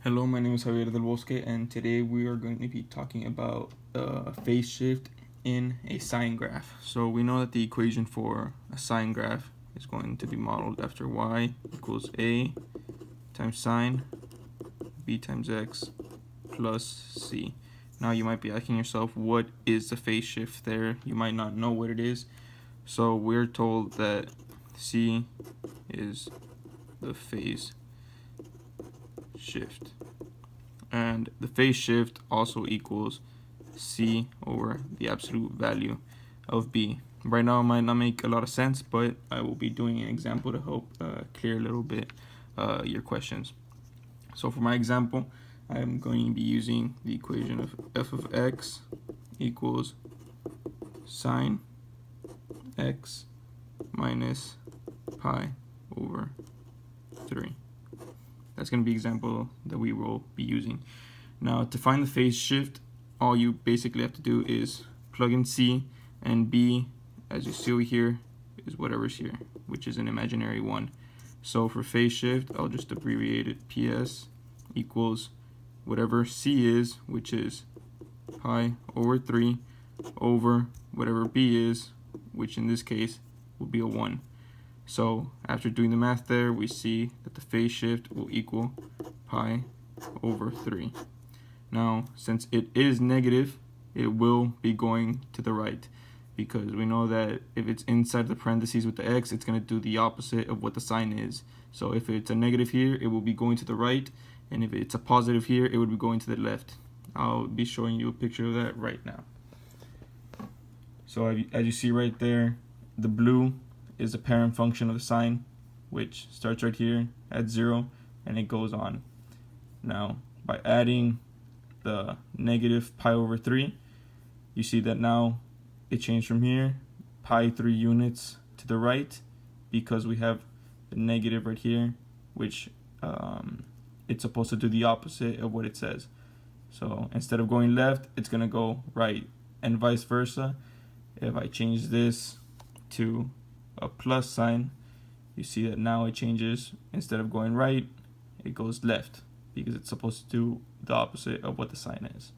Hello, my name is Javier del Bosque, and today we are going to be talking about a phase shift in a sine graph. So we know that the equation for a sine graph is going to be modeled after y equals a times sine b times x plus c. Now you might be asking yourself, what is the phase shift there? You might not know what it is. So we're told that c is the phase shift, and the phase shift also equals c over the absolute value of b. Right now it might not make a lot of sense, but I will be doing an example to help clear a little bit your questions. So for my example, I'm going to be using the equation of f of x equals sine x minus pi over 3. That's going to be the example that we will be using. Now, to find the phase shift, all you basically have to do is plug in c, and b, as you see over here, is whatever's here, which is an imaginary 1. So for phase shift, I'll just abbreviate it ps equals whatever c is, which is pi over 3, over whatever b is, which in this case will be a 1. So after doing the math there, we see that the phase shift will equal pi over 3. Now, since it is negative, it will be going to the right, because we know that if it's inside the parentheses with the x, it's going to do the opposite of what the sign is. So if it's a negative here, it will be going to the right, and if it's a positive here, it would be going to the left. I'll be showing you a picture of that right now. So as you see right there, the blue is the parent function of the sine, which starts right here at 0 and it goes on. Now, by adding the negative pi over 3, you see that now it changed from here, pi 3 units to the right, because we have the negative right here, which it's supposed to do the opposite of what it says. So instead of going left, it's going to go right, and vice versa. If I change this to a plus sign, you see that now it changes. Instead of going right, it goes left, because it's supposed to do the opposite of what the sign is.